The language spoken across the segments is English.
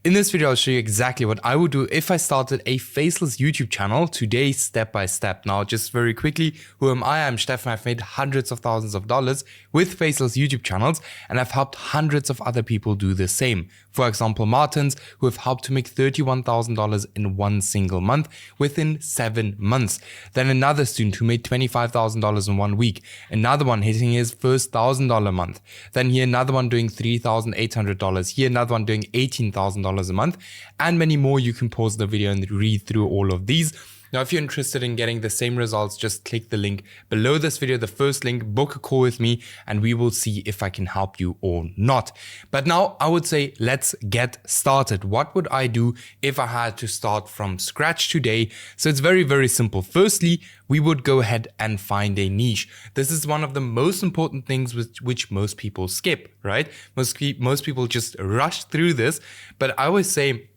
In this video, I'll show you exactly what I would do if I started a faceless YouTube channel today, step by step. Now, just very quickly, who am I? I'm Steffen. I've made hundreds of thousands of dollars with faceless YouTube channels, and I've helped hundreds of other people do the same. For example, Martins, who have helped to make $31,000 in one single month within 7 months. Then another student who made $25,000 in 1 week. Another one hitting his first $1,000 month. Then here another one doing $3,800. Here another one doing $18,000 a month, and many more. You can pause the video and read through all of these. Now, if you're interested in getting the same results, just click the link below this video, the first link, book a call with me, and we will see if I can help you or not. But now I would say, let's get started. What would I do if I had to start from scratch today? So it's very, very simple. Firstly, we would go ahead and find a niche. This is one of the most important things which most people skip, right? Most people just rush through this, but I always say,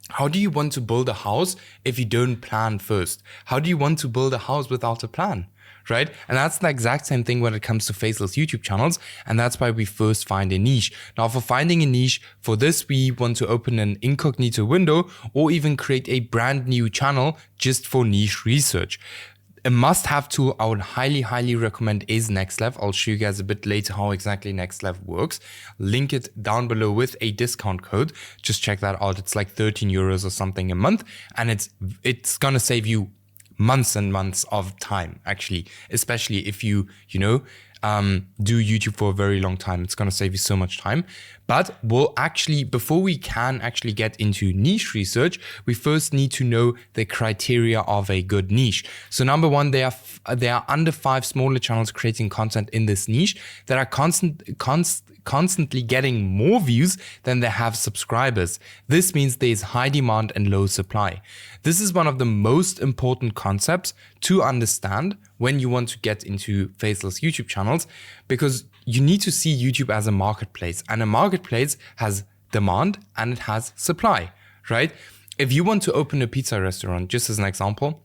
how do you want to build a house if you don't plan first? How do you want to build a house without a plan, right? And that's the exact same thing when it comes to faceless YouTube channels. And that's why we first find a niche. Now, for finding a niche, for this, we want to open an incognito window or even create a brand new channel just for niche research. A must-have tool I would highly recommend is ElevenLabs. I'll show you guys a bit later how exactly ElevenLabs works. Link it down below with a discount code. Just check that out. It's like 13 euros or something a month, and it's gonna save you months and months of time, actually, especially if you do YouTube for a very long time. It's going to save you so much time. But we'll actually, before we can actually get into niche research, we first need to know the criteria of a good niche. So number one, there are under 5 smaller channels creating content in this niche that are constantly getting more views than they have subscribers. This means there is high demand and low supply. This is one of the most important concepts to understand when you want to get into faceless YouTube channels, because you need to see YouTube as a marketplace, and a marketplace has demand and it has supply, right? If you want to open a pizza restaurant, just as an example,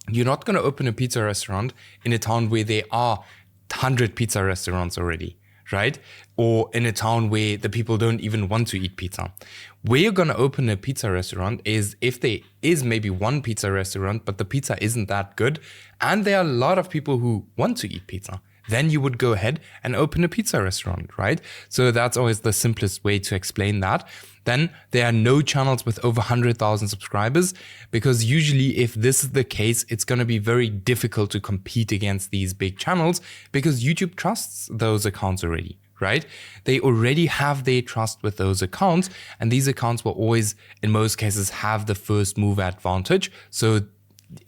you're not going to open a pizza restaurant in a town where there are 100 pizza restaurants already, right? Or in a town where the people don't even want to eat pizza. Where you're going to open a pizza restaurant is if there is maybe one pizza restaurant, but the pizza isn't that good, and there are a lot of people who want to eat pizza. Then you would go ahead and open a pizza restaurant, right? So that's always the simplest way to explain that. Then there are no channels with over 100,000 subscribers, because usually if this is the case, it's going to be very difficult to compete against these big channels, because YouTube trusts those accounts already, right? They already have their trust with those accounts, and these accounts will always, in most cases, have the first mover advantage. So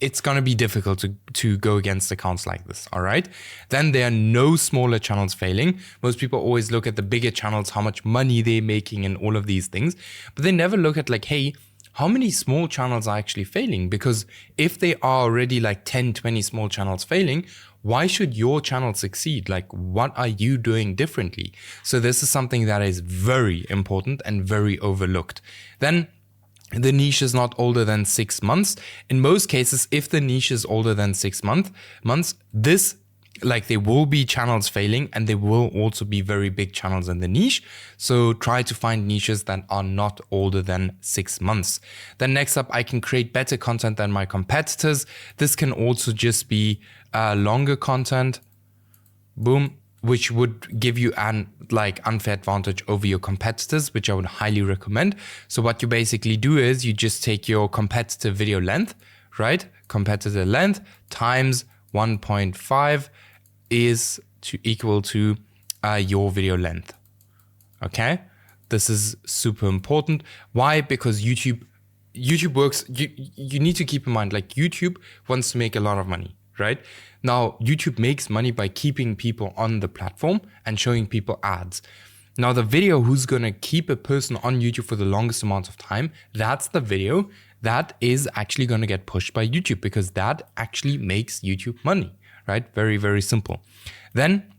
it's going to be difficult to go against accounts like this, all right? Then there are no smaller channels failing. Most people always look at the bigger channels, how much money they're making and all of these things, but they never look at like, hey, how many small channels are actually failing? Because if they are already like 10, 20 small channels failing, why should your channel succeed? Like, what are you doing differently? So this is something that is very important and very overlooked. Then the niche is not older than 6 months. In most cases, if the niche is older than 6 months, there will be channels failing, and there will also be very big channels in the niche. So try to find niches that are not older than 6 months. Then next up, I can create better content than my competitors. This can also just be longer content. Boom. Which would give you an unfair advantage over your competitors, which I would highly recommend. So what you basically do is you just take your competitor video length, right? Competitor length times 1.5 is equal to your video length. Okay, this is super important. Why? Because YouTube works. You need to keep in mind, like, YouTube wants to make a lot of money, right? Now, YouTube makes money by keeping people on the platform and showing people ads. Now, the video who's going to keep a person on YouTube for the longest amount of time, that's the video that is actually going to get pushed by YouTube, because that actually makes YouTube money, right? Very, very simple. Then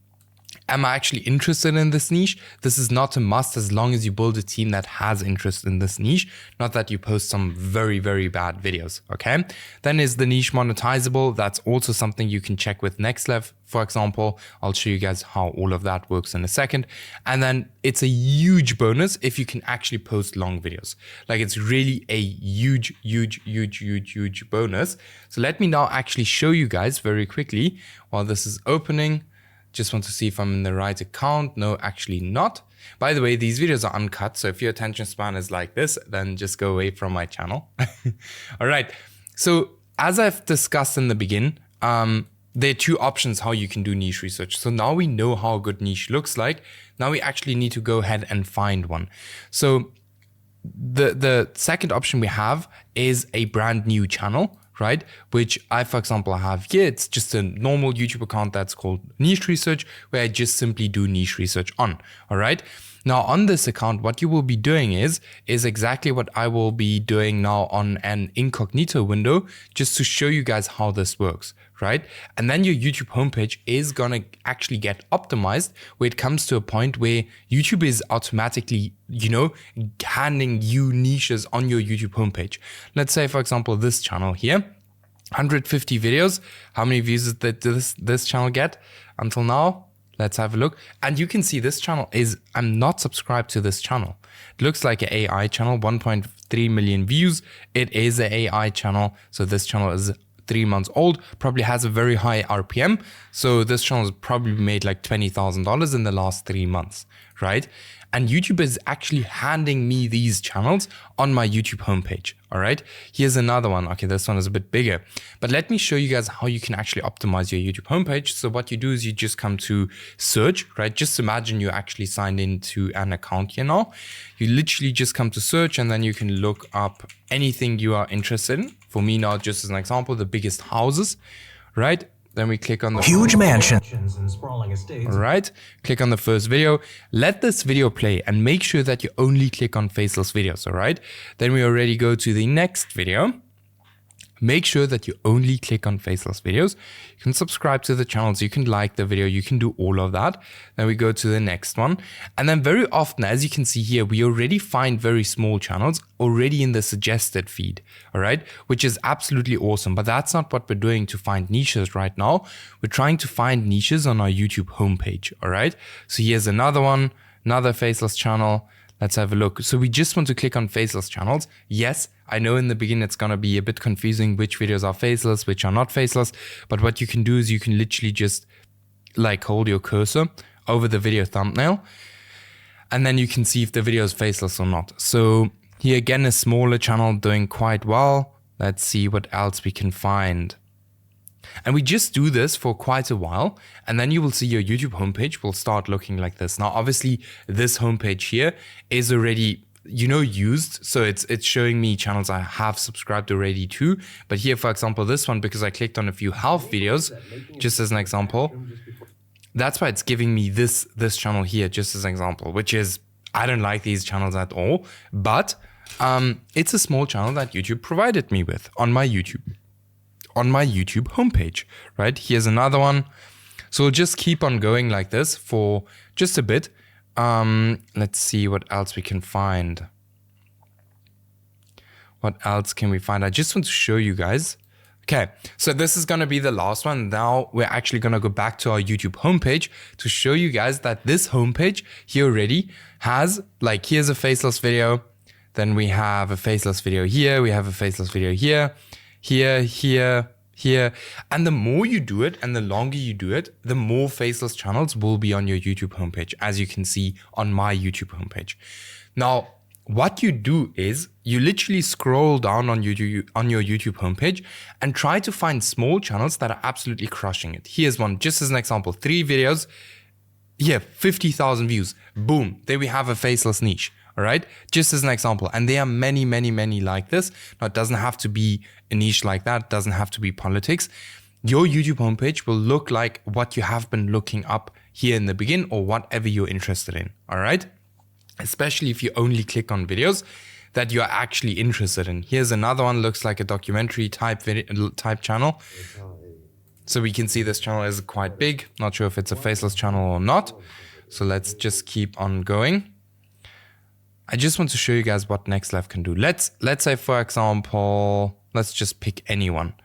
am I actually interested in this niche? This is not a must as long as you build a team that has interest in this niche, not that you post some very, very bad videos, okay? Then is the niche monetizable? That's also something you can check with ElevenLabs, for example. I'll show you guys how all of that works in a second. And then it's a huge bonus if you can actually post long videos. Like it's really a huge bonus. So let me now actually show you guys very quickly while this is opening. Just want to see if I'm in the right account. No, actually not. By the way, these videos are uncut. So if your attention span is like this, then just go away from my channel. All right. So as I've discussed in the beginning, there are two options how you can do niche research. So now we know how a good niche looks like. Now we actually need to go ahead and find one. So the second option we have is a brand new channel, right? Which I, for example, have here. It's just a normal YouTube account that's called Niche Research, where I just simply do niche research on, all right? Now on this account, what you will be doing is exactly what I will be doing now on an incognito window, just to show you guys how this works, right? And then your YouTube homepage is gonna actually get optimized where it comes to a point where YouTube is automatically, you know, handing you niches on your YouTube homepage. Let's say, for example, this channel here, 150 videos. How many views did this channel get until now? Let's have a look. And you can see this channel is, I'm not subscribed to this channel. It looks like an AI channel, 1.3 million views. It is an AI channel. So this channel is 3 months old, probably has a very high RPM. So this channel has probably made like $20,000 in the last 3 months, right? And YouTube is actually handing me these channels on my YouTube homepage, all right? Here's another one. Okay, this one is a bit bigger. But let me show you guys how you can actually optimize your YouTube homepage. So what you do is you just come to search, right? Just imagine you're actually signed into an account here now. You literally just come to search and then you can look up anything you are interested in. For me now, just as an example, the biggest houses, right? Then we click on the huge mansions and sprawling estates. All right, click on the first video. Let this video play and make sure that you only click on faceless videos, all right? Then we already go to the next video. Make sure that you only click on faceless videos. You can subscribe to the channels, you can like the video, you can do all of that. Then we go to the next one. And then very often, as you can see here, we already find very small channels already in the suggested feed, all right? Which is absolutely awesome, but that's not what we're doing to find niches right now. We're trying to find niches on our YouTube homepage, all right? So here's another one, another faceless channel. Let's have a look. So we just want to click on faceless channels. Yes, I know in the beginning it's going to be a bit confusing which videos are faceless, which are not faceless. But what you can do is you can literally just like hold your cursor over the video thumbnail. And then you can see if the video is faceless or not. So here again, a smaller channel doing quite well. Let's see what else we can find. And we just do this for quite a while, and then you will see your YouTube homepage will start looking like this. Now, obviously, this homepage here is already, you know, used. So it's showing me channels I have subscribed already to. But here, for example, this one, because I clicked on a few health videos, just as an example, that's why it's giving me this channel here, just as an example, which is, I don't like these channels at all, but it's a small channel that YouTube provided me with on my YouTube homepage, right? Here's another one. So we'll just keep on going like this for just a bit. Let's see what else we can find. What else can we find? I just want to show you guys. Okay, so this is gonna be the last one. Now we're actually gonna go back to our YouTube homepage to show you guys that this homepage here already has, like, here's a faceless video. Then we have a faceless video here. We have a faceless video here. Here. And the more you do it and the longer you do it, the more faceless channels will be on your YouTube homepage, as you can see on my YouTube homepage. Now, what you do is you literally scroll down on your YouTube homepage and try to find small channels that are absolutely crushing it. Here's one, just as an example, 3 videos, here, 50,000 views. Boom, there we have a faceless niche. All right, just as an example. And there are many like this. Now, it doesn't have to be a niche like that. It doesn't have to be politics. Your YouTube homepage will look like what you have been looking up here in the beginning or whatever you're interested in. All right, especially if you only click on videos that you're actually interested in. Here's another one, looks like a documentary type channel. So we can see this channel is quite big. Not sure if it's a faceless channel or not. So let's just keep on going. I just want to show you guys what NextLab can do. Let's say, for example, let's just pick anyone.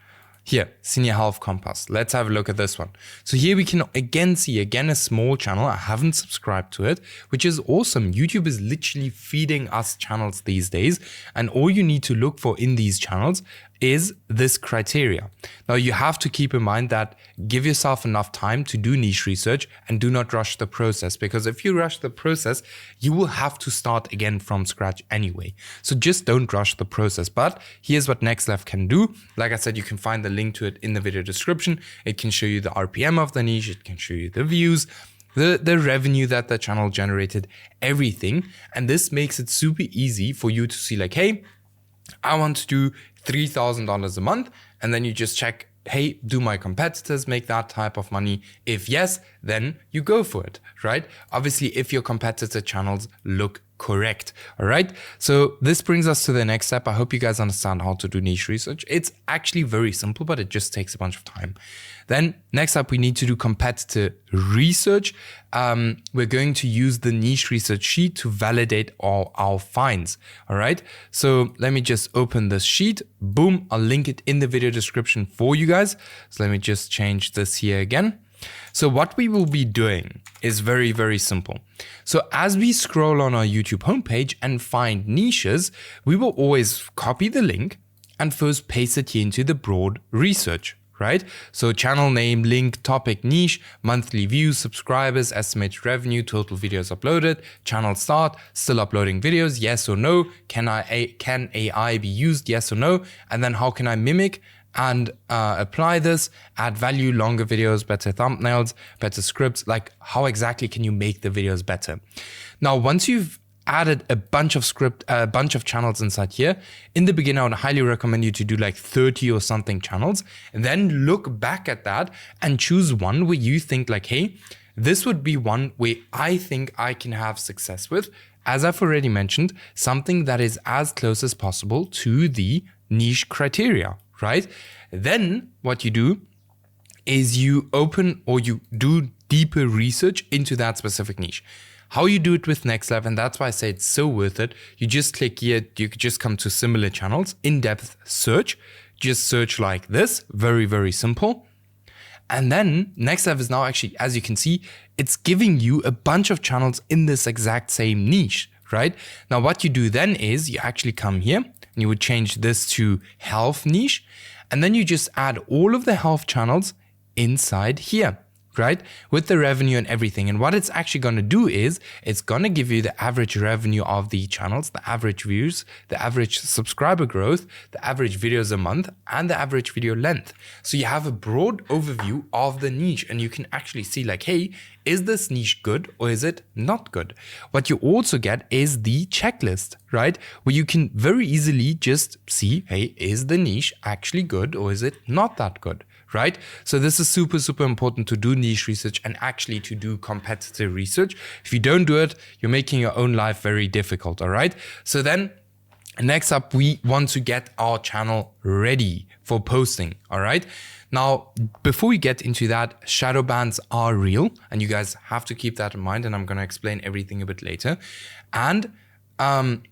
Here, Senior Health Compass. Let's have a look at this one. So here we can again see a small channel. I haven't subscribed to it, which is awesome. YouTube is literally feeding us channels these days. And all you need to look for in these channels is this criteria. Now you have to keep in mind that give yourself enough time to do niche research and do not rush the process, because if you rush the process, you will have to start again from scratch anyway. So just don't rush the process. But here's what NextLab can do. Like I said, you can find the link to it in the video description. It can show you the RPM of the niche. It can show you the views, the revenue that the channel generated, everything. And this makes it super easy for you to see like, hey, I want to do $3,000 a month. And then you just check, hey, do my competitors make that type of money? If yes, then you go for it, right? Obviously, if your competitor channels look correct, all right? So this brings us to the next step. I hope you guys understand how to do niche research. It's actually very simple, but it just takes a bunch of time. Then next up, we need to do competitor research. We're going to use the niche research sheet to validate all our finds, all right? So let me just open this sheet. Boom, I'll link it in the video description for you guys. So let me just change this here again. So what we will be doing is very, very simple. So as we scroll on our YouTube homepage and find niches, we will always copy the link and first paste it here into the broad research, right? So channel name, link, topic, niche, monthly views, subscribers, estimated revenue, total videos uploaded, channel start, still uploading videos, yes or no, can AI be used, yes or no, and then how can I mimic and apply this, add value, longer videos, better thumbnails, better scripts, like how exactly can you make the videos better? Now, once you've added a bunch of channels inside here, in the beginning, I would highly recommend you to do like 30 or something channels, and then look back at that and choose one where you think like, hey, this would be one where I think I can have success with. As I've already mentioned, something that is as close as possible to the niche criteria, right? Then what you do is you open or you do deeper research into that specific niche. How you do it with NextLab, and that's why I say it's so worth it. You just click here, you could just come to similar channels, in-depth search, just search like this, very, very simple. And then NextLab is now actually, as you can see, it's giving you a bunch of channels in this exact same niche, right? Now, what you do then is you actually come here and you would change this to health niche. And then you just add all of the health channels inside here, right? With the revenue and everything. And what it's actually going to do is it's going to give you the average revenue of the channels, the average views, the average subscriber growth, the average videos a month, and the average video length. So you have a broad overview of the niche and you can actually see like, hey, is this niche good or is it not good? What you also get is the checklist, right? Where you can very easily just see, hey, is the niche actually good or is it not that good? Right? So this is super, super important to do niche research and actually to do competitive research. If you don't do it, you're making your own life very difficult. All right. So then next up, we want to get our channel ready for posting. All right. Now, before we get into that, shadow bans are real and you guys have to keep that in mind. And I'm going to explain everything a bit later. And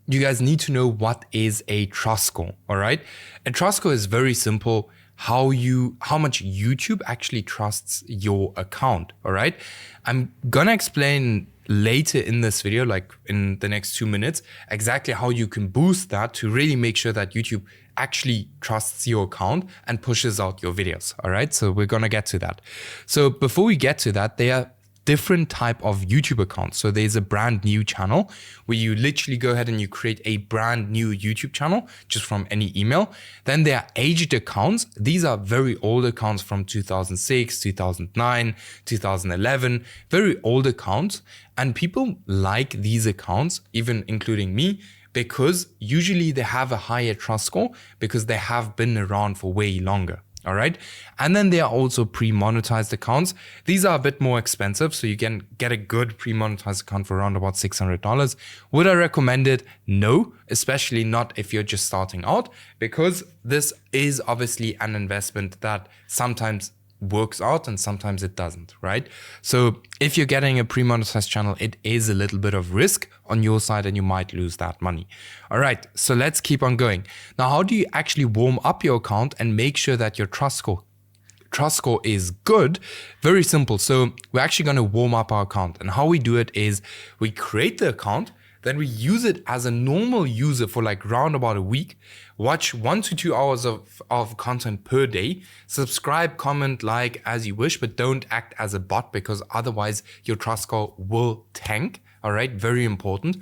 you guys need to know what is a trust score. All right. A trust score is very simple. How much YouTube actually trusts your account, all right? I'm gonna explain later in this video, like in the next 2 minutes, exactly how you can boost that to really make sure that YouTube actually trusts your account and pushes out your videos, all right? So we're gonna get to that. So before we get to that, there are different type of YouTube accounts. So there's a brand new channel where you literally go ahead and you create a brand new YouTube channel just from any email. Then there are aged accounts. These are very old accounts from 2006, 2009, 2011, very old accounts. And people like these accounts, even including me, because usually they have a higher trust score because they have been around for way longer. All right. And then there are also pre-monetized accounts. These are a bit more expensive. So you can get a good pre-monetized account for around about $600. Would I recommend it? No, especially not if you're just starting out, because this is obviously an investment that sometimes works out and sometimes it doesn't, right? So if you're getting a pre-monetized channel, it is a little bit of risk on your side and you might lose that money. All right, so let's keep on going. Now, how do you actually warm up your account and make sure that your trust score is good? Very simple. So we're actually going to warm up our account, and how we do it is we create the account, then we use it as a normal user for like round about a week, watch 1 to 2 hours of content per day, subscribe, comment, like as you wish, but don't act as a bot because otherwise your trust score will tank. All right, very important.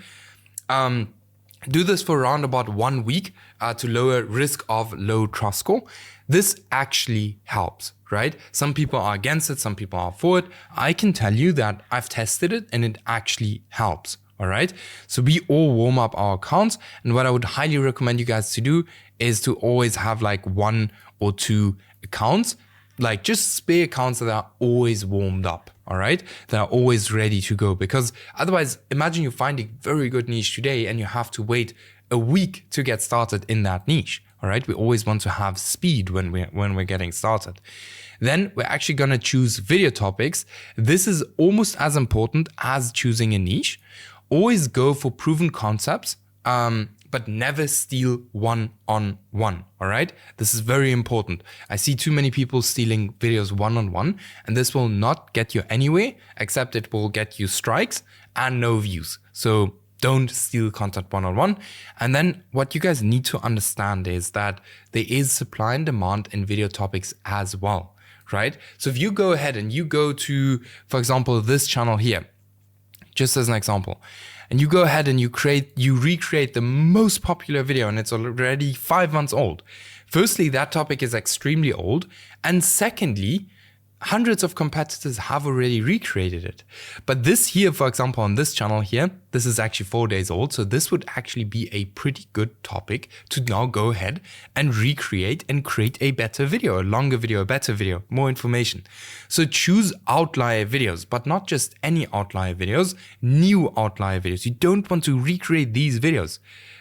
Do this for around about 1 week to lower risk of low trust score. This actually helps, right? Some people are against it, some people are for it. I can tell you that I've tested it and it actually helps. All right, so we all warm up our accounts, and what I would highly recommend you guys to do is to always have like 1 or 2 accounts, like just spare accounts that are always warmed up. All right, that are always ready to go, because otherwise, imagine you find a very good niche today and you have to wait a week to get started in that niche. All right, we always want to have speed when we're getting started. Then we're actually going to choose video topics. This is almost as important as choosing a niche. Always go for proven concepts, but never steal one-on-one, all right? This is very important. I see too many people stealing videos one-on-one, and this will not get you anywhere, except it will get you strikes and no views. So don't steal content one-on-one. And then what you guys need to understand is that there is supply and demand in video topics as well, right? So if you go ahead and you go to, for example, this channel here, just as an example, and you go ahead and you recreate the most popular video and it's already 5 months old. Firstly, that topic is extremely old. And secondly, hundreds of competitors have already recreated it. But this here, for example, on this channel here, this is actually 4 days old. So this would actually be a pretty good topic to now go ahead and recreate and create a better video, a longer video, a better video, more information. So choose outlier videos, but not just any outlier videos, new outlier videos. You don't want to recreate these videos.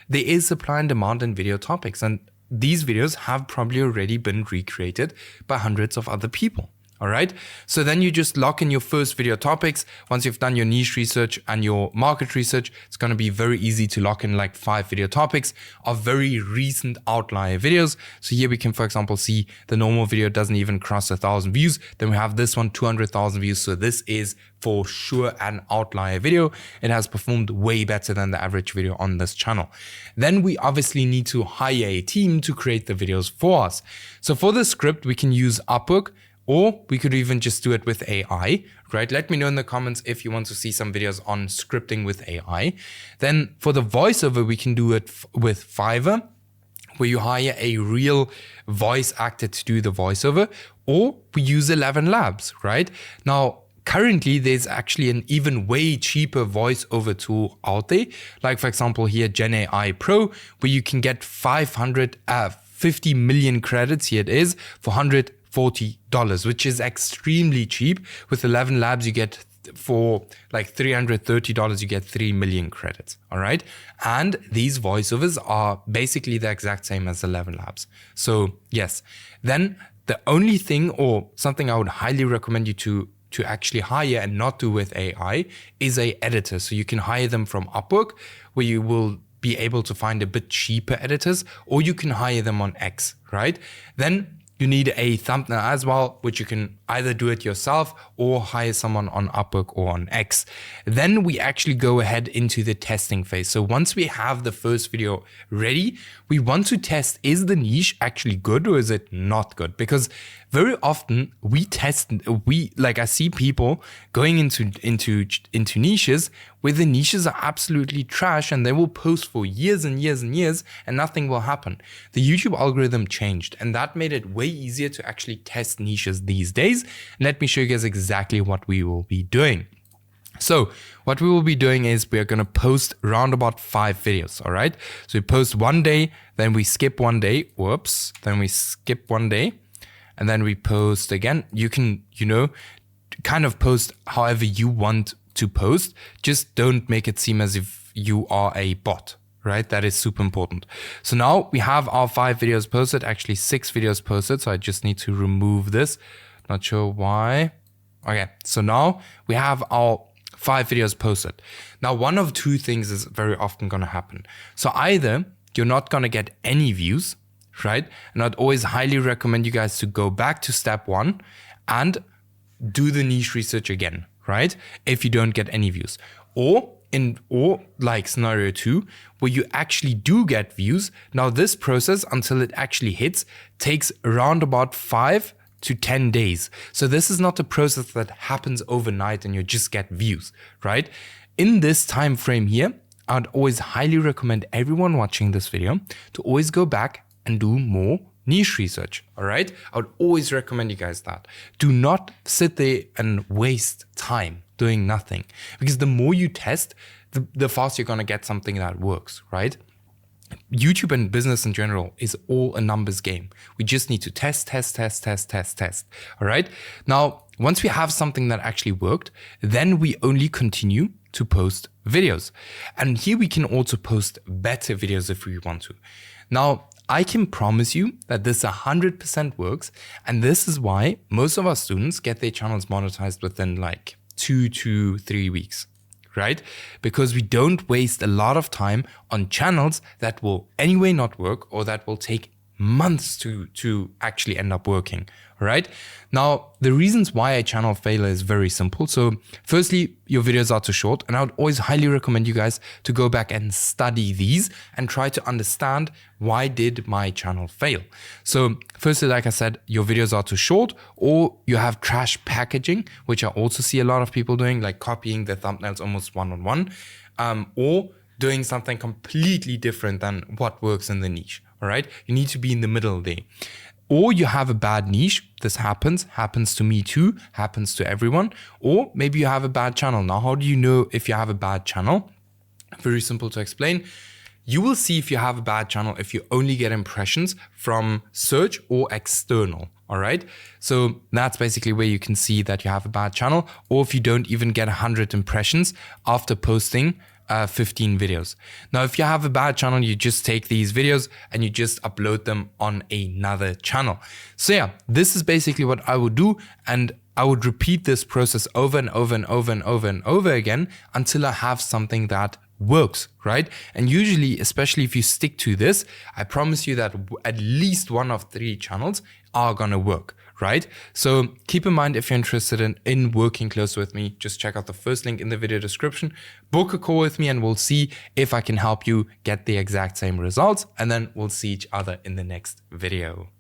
There is supply and demand in video topics, and these videos have probably already been recreated by hundreds of other people. All right, so then you just lock in your first video topics. Once you've done your niche research and your market research, it's going to be very easy to lock in like 5 video topics of very recent outlier videos. So here we can, for example, see the normal video doesn't even cross 1,000 views. Then we have this one, 200,000 views. So this is for sure an outlier video. It has performed way better than the average video on this channel. Then we obviously need to hire a team to create the videos for us. So for the script, we can use Upwork, or we could even just do it with AI, right? Let me know in the comments if you want to see some videos on scripting with AI. Then for the voiceover, we can do it with Fiverr, where you hire a real voice actor to do the voiceover, or we use ElevenLabs, right? Now, currently, there's actually an even way cheaper voiceover tool out there. Like, for example, here, GenAIPro, where you can get 50 million credits, here it is, for $140, which is extremely cheap. With ElevenLabs, you get for like $330, you get 3 million credits. All right. And these voiceovers are basically the exact same as ElevenLabs. So yes, then the only thing or something I would highly recommend you to actually hire and not do with AI is a editor. So you can hire them from Upwork, where you will be able to find a bit cheaper editors, or you can hire them on X, right? Then you need a thumbnail as well, which you can either do it yourself or hire someone on Upwork or on X. Then we actually go ahead into the testing phase. So once we have the first video ready, we want to test, is the niche actually good or is it not good? Because very often I see people going into niches where the niches are absolutely trash and they will post for years and years and years and nothing will happen. The YouTube algorithm changed and that made it way easier to actually test niches these days. Let me show you guys exactly what we will be doing. So what we will be doing is we're going to post around about 5 videos. All right. So we post one day, then we skip one day. Whoops. Then we skip one day and then we post again. You can, kind of post however you want to post. Just don't make it seem as if you are a bot, right? That is super important. So now we have our 5 videos posted, actually 6 videos posted. So I just need to remove this Not sure why. Okay, so now we have our 5 videos posted. Now, one of 2 things is very often going to happen. So either you're not going to get any views, right? And I'd always highly recommend you guys to go back to step 1 and do the niche research again, right? If you don't get any views. Or like scenario 2, where you actually do get views. Now this process, until it actually hits, takes around about 5 to 10 days. So this is not a process that happens overnight and you just get views, right? In this time frame here, I'd always highly recommend everyone watching this video to always go back and do more niche research, all right? I would always recommend you guys that. Do not sit there and waste time doing nothing, because the more you test, the faster you're gonna get something that works, right? YouTube and business in general is all a numbers game. We just need to test, all right? Now, once we have something that actually worked, then we only continue to post videos. And here we can also post better videos if we want to. Now, I can promise you that this 100% works. And this is why most of our students get their channels monetized within like 2 to 3 weeks, right? Because we don't waste a lot of time on channels that will anyway not work or that will take months to actually end up working, right? Now, the reasons why a channel failure is very simple. So firstly, your videos are too short, and I would always highly recommend you guys to go back and study these and try to understand why did my channel fail. So firstly, like I said, your videos are too short, or you have trash packaging, which I also see a lot of people doing, like copying the thumbnails almost one-on-one, or doing something completely different than what works in the niche. All right, you need to be in the middle there. Or you have a bad niche. This happens to me too, happens to everyone. Or maybe you have a bad channel. Now, how do you know if you have a bad channel? Very simple to explain. You will see if you have a bad channel if you only get impressions from search or external. All right, so that's basically where you can see that you have a bad channel, or if you don't even get 100 impressions after posting 15 videos. Now, if you have a bad channel, you just take these videos and you just upload them on another channel. So yeah, this is basically what I would do. And I would repeat this process over and over and over and over and over again until I have something that works, right? And usually, especially if you stick to this, I promise you that at least 1 of 3 channels are gonna work, right? So keep in mind, if you're interested in working close with me, just check out the first link in the video description, book a call with me, and we'll see if I can help you get the exact same results. And then we'll see each other in the next video.